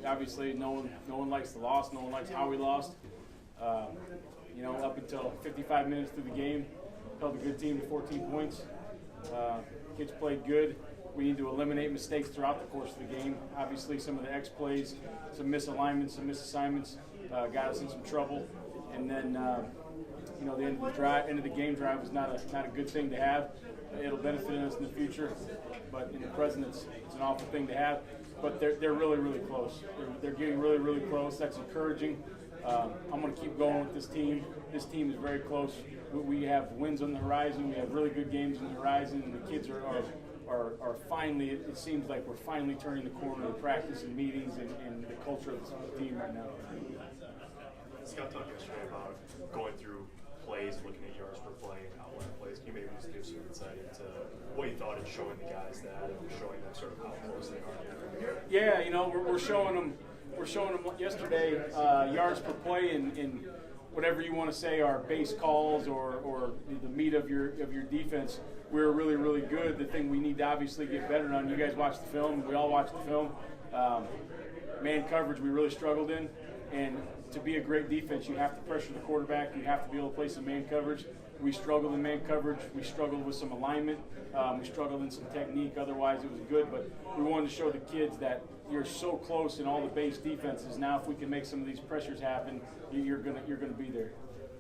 obviously no one likes the loss. No one likes how we lost. Up until 55 minutes through the game, held a good team to 14 points. Kids played good. We need to eliminate mistakes throughout the course of the game. Obviously, some of the X plays, some misalignments, some misassignments got us in some trouble. And then, the end of the game drive was not a good thing to have. It'll benefit us in the future, but in the present, it's an awful thing to have. But they're really, really close. They're getting really, really close. That's encouraging. I'm going to keep going with this team. This team is very close. We have wins on the horizon. We have really good games on the horizon, and the kids are finally. It seems like we're finally turning the corner in practice and meetings and the culture of the team right now. Scott talked yesterday about going through plays, looking at yards per play, and outline plays. Can you maybe just give some insight into what you thought in showing the guys that and showing them sort of how close they are? Yeah, we're showing them. We're showing them yesterday yards per play in whatever you want to say are base calls or the meat of your defense. We're really, really good. The thing we need to obviously get better on, you guys watched the film, we all watched the film. Man coverage we really struggled in, and to be a great defense, you have to pressure the quarterback. You have to be able to play some man coverage. We struggled in man coverage. We struggled with some alignment. We struggled in some technique. Otherwise, it was good. But we wanted to show the kids that you're so close in all the base defenses. Now, if we can make some of these pressures happen, you're gonna be there.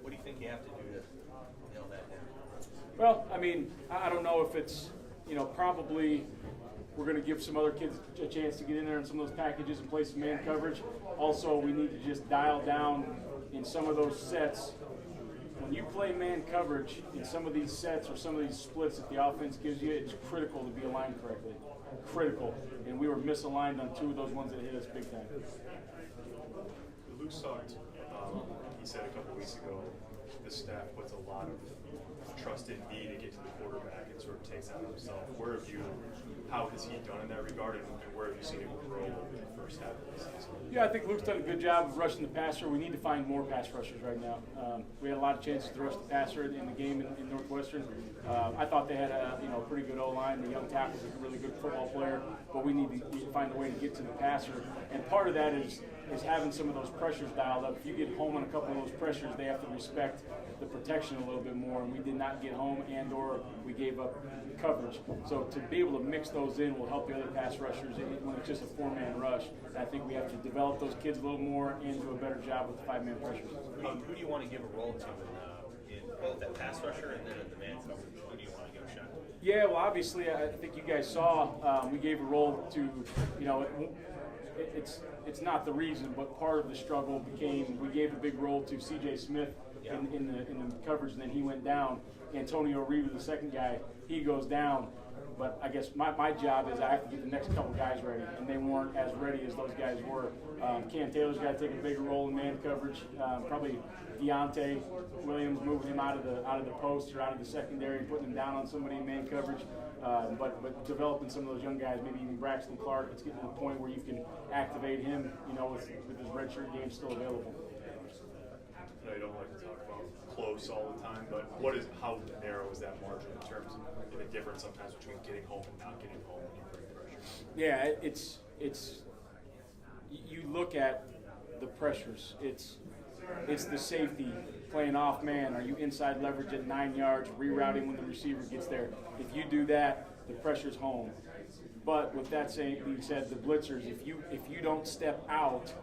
What do you think you have to do to nail that down? Well, I don't know if it's probably. We're going to give some other kids a chance to get in there in some of those packages and play some man coverage. Also, we need to just dial down in some of those sets. When you play man coverage in some of these sets or some of these splits that the offense gives you, it's critical to be aligned correctly. Critical. And we were misaligned on two of those ones that hit us big time. Luke sucked. He said a couple weeks ago, the staff puts a lot of trust in me to get to the quarterback and sort of takes out himself. How has he done in that regard, and where have you seen him grow in the first half of the season? Yeah, I think Luke's done a good job of rushing the passer. We need to find more pass rushers right now. We had a lot of chances to rush the passer in the game in Northwestern. I thought they had a pretty good O-line. The young tackle's a really good football player, but we need to find a way to get to the passer. And part of that is having some of those pressures dialed up. If you get home on a couple of those pressures, they have to respect the protection a little bit more, and we did not get home or we gave up coverage. So to be able to mix those in will help the other pass rushers when it's just a four-man rush. And I think we have to develop those kids a little more and do a better job with the five-man pressures. Who do you want to give a role to in both that pass rusher and then in the man coverage? Who do you want to give a shot to? Yeah, well, obviously, I think you guys saw we gave a role to, it's not the reason, but part of the struggle became we gave a big role to C.J. Smith in the coverage, and then he went down. Antonio Reed was the second guy. He goes down. But I guess my job is I have to get the next couple guys ready, and they weren't as ready as those guys were. Cam Taylor's got to take a bigger role in man coverage. Probably Deontay Williams moving him out of the post or out of the secondary and putting him down on somebody in man coverage. But developing some of those young guys, maybe even Braxton Clark, it's getting to the point where you can activate him, with his redshirt game still available. I know you don't like to talk about close all the time, but how narrow is that margin in terms of the difference sometimes between getting home and not getting home when you bring pressure? Yeah, it's you look at the pressures. It's the safety playing off man. Are you inside leverage at 9 yards, rerouting when the receiver gets there? If you do that, the pressure's home. But with that being said, the blitzers, if you don't step out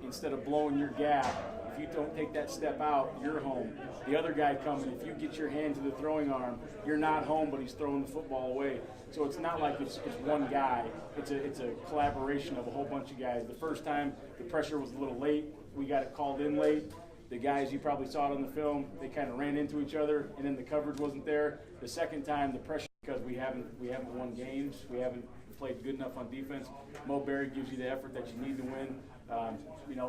instead of blowing your gap, if you don't take that step out, you're home. The other guy coming, if you get your hand to the throwing arm, you're not home, but he's throwing the football away. So it's not like it's one guy. It's a collaboration of a whole bunch of guys. The first time, the pressure was a little late. We got it called in late. The guys, you probably saw it on the film, they kind of ran into each other, and then the coverage wasn't there. The second time, the pressure, because we haven't won games, we haven't played good enough on defense. Mo Berry gives you the effort that you need to win.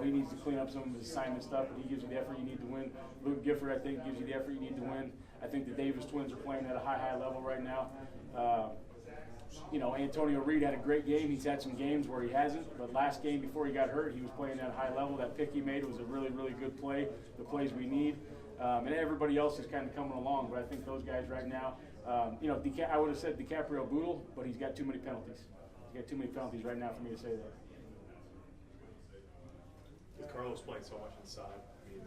He needs to clean up some of his assignment stuff, but he gives you the effort you need to win. Luke Gifford, I think, gives you the effort you need to win. I think the Davis twins are playing at a high level right now. Antonio Reed had a great game. He's had some games where he hasn't, but last game before he got hurt, he was playing at a high level. That pick he made was a really, really good play, the plays we need. And everybody else is kind of coming along, but I think those guys right now, I would have said DiCaprio Boodle, but he's got too many penalties. He's got too many penalties right now for me to say that. With Carlos playing so much inside, I mean,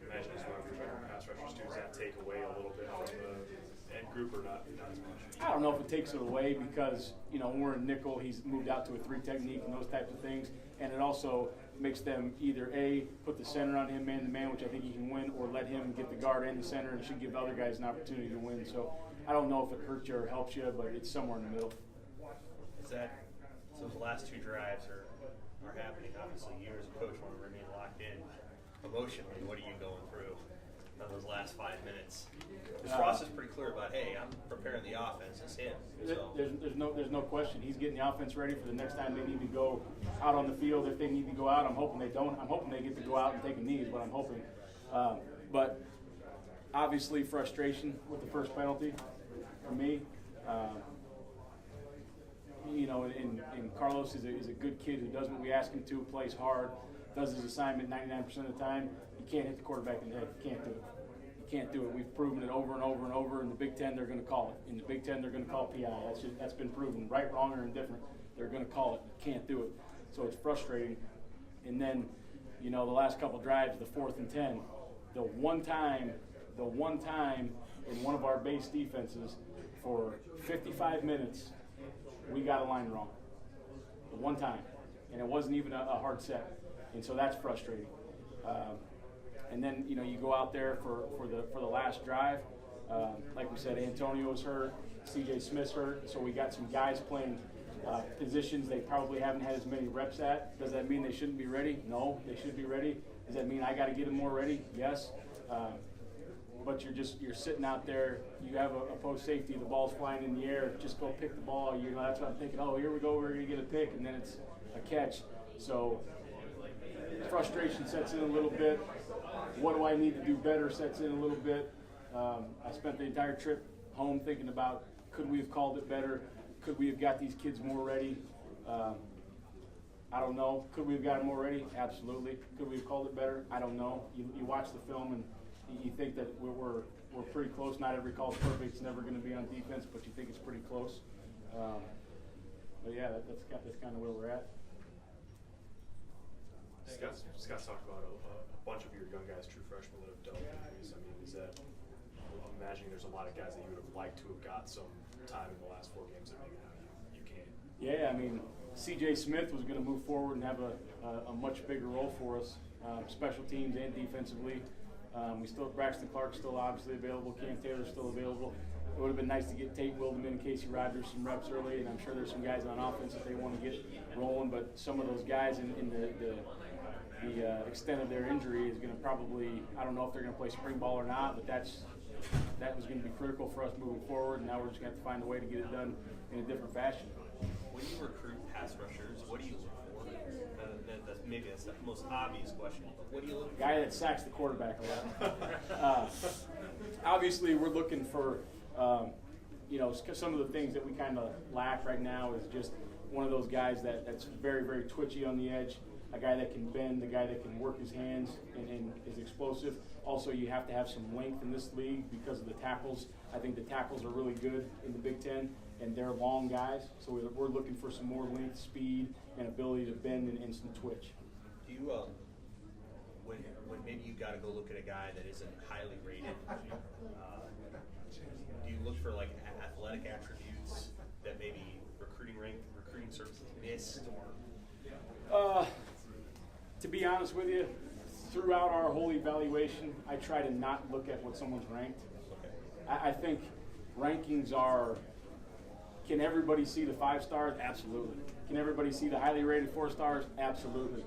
imagine he's one of your better pass rushers too. Does that take away a little bit from the end group or not as much? I don't know if it takes it away because, when we're in nickel, he's moved out to a 3 technique and those types of things. And it also makes them either A, put the center on him man-to-man, which I think he can win, or let him get the guard and the center, and it should give other guys an opportunity to win. So I don't know if it hurts you or helps you, but it's somewhere in the middle. So the last 2 drives are happening. Obviously, you as a coach want to remain locked in. Emotionally, what are you going through in those last 5 minutes? Because Ross is pretty clear about, hey, I'm preparing the offense. It's him. So. There's no question. He's getting the offense ready for the next time they need to go out on the field. If they need to go out, I'm hoping they don't. I'm hoping they get to go out and take a knee is what I'm hoping. But obviously frustration with the first penalty for me. And Carlos is a good kid who does what we ask him to, plays hard, does his assignment 99% of the time. You can't hit the quarterback in the head. You can't do it. You can't do it. We've proven it over and over and over. In the Big Ten, they're going to call it. In the Big Ten, they're going to call PI. That's been proven. Right, wrong, or indifferent, they're going to call it. You can't do it. So it's frustrating. And then, the last couple drives, the 4th and 10, the one time in one of our base defenses for 55 minutes, we got a line wrong. The one time. And it wasn't even a hard set. And so that's frustrating. And then, you go out there for the last drive. Like we said, Antonio's hurt. CJ Smith's hurt. So we got some guys playing positions they probably haven't had as many reps at. Does that mean they shouldn't be ready? No, they should be ready. Does that mean I got to get them more ready? Yes. But you're sitting out there. You have a post safety. The ball's flying in the air. Just go pick the ball. That's what I'm thinking. Oh, here we go. We're going to get a pick, and then it's a catch. So frustration sets in a little bit. What do I need to do better sets in a little bit. I spent the entire trip home thinking about, could we have called it better? Could we have got these kids more ready? I don't know. Could we have got them more ready? Absolutely. Could we have called it better? I don't know. You watch the film and you think that we're pretty close. Not every call is perfect. It's never going to be on defense, but you think it's pretty close. But yeah, that's kind of where we're at. Scott's talked about a bunch of your young guys, true freshmen, that have dealt with injuries. I mean, I'm imagining there's a lot of guys that you would have liked to have got some time in the last 4 games that maybe now you can't. Yeah, I mean, CJ Smith was going to move forward and have a much bigger role for us, special teams and defensively. Braxton Clark's still obviously available. Cam Taylor's still available. It would have been nice to get Tate Wildeman and Casey Rogers some reps early, and I'm sure there's some guys on offense that they want to get rolling. But some of those guys in the extent of their injury is going to probably, I don't know if they're going to play spring ball or not, but that was going to be critical for us moving forward. And now we're just going to have to find a way to get it done in a different fashion. When you recruit pass rushers, what do you look for? That's the most obvious question. But what do you look for? Guy that sacks the quarterback a lot. Obviously, we're looking for, some of the things that we kind of lack right now is just one of those guys that's very, very twitchy on the edge, a guy that can bend, a guy that can work his hands and is explosive. Also, you have to have some length in this league because of the tackles. I think the tackles are really good in the Big Ten, and they're long guys. So we're looking for some more length, speed, and ability to bend and some twitch. Do you, when maybe you got to go look at a guy that isn't highly rated, do you look for like athletic attributes that maybe recruiting services missed, or? To be honest with you, throughout our whole evaluation, I try to not look at what someone's ranked. Okay. I think rankings are, can everybody see the 5 stars? Absolutely. Can everybody see the highly rated 4 stars? Absolutely.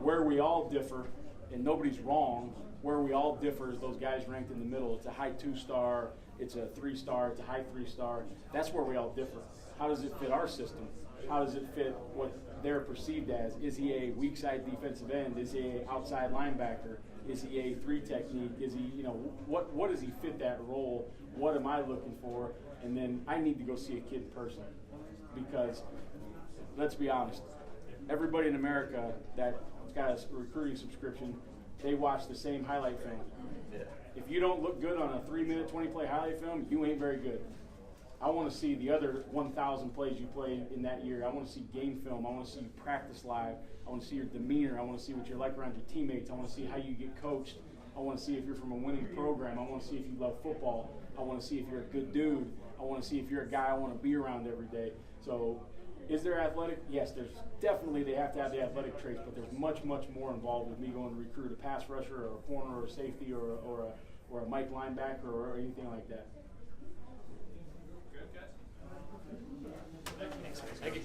Where we all differ, and nobody's wrong, where we all differ is those guys ranked in the middle. It's a high 2-star, it's a 3-star, it's a high 3-star. That's where we all differ. How does it fit our system? How does it fit what they're perceived as? Is he a weak side defensive end? Is he an outside linebacker? Is he a 3 technique? Is he, what does he fit that role? What am I looking for? And then I need to go see a kid in person, because let's be honest, everybody in America that's got a recruiting subscription, they watch the same highlight film. Yeah. If you don't look good on a 3-minute, 20-play highlight film, you ain't very good. I want to see the other 1,000 plays you played in that year. I want to see game film. I want to see you practice live. I want to see your demeanor. I want to see what you're like around your teammates. I want to see how you get coached. I want to see if you're from a winning program. I want to see if you love football. I want to see if you're a good dude. I want to see if you're a guy I want to be around every day. So is there athletic? Yes, there's definitely, they have to have the athletic traits, but there's much, much more involved with me going to recruit a pass rusher or a corner or a safety or a Mike linebacker or anything like that. Thank you.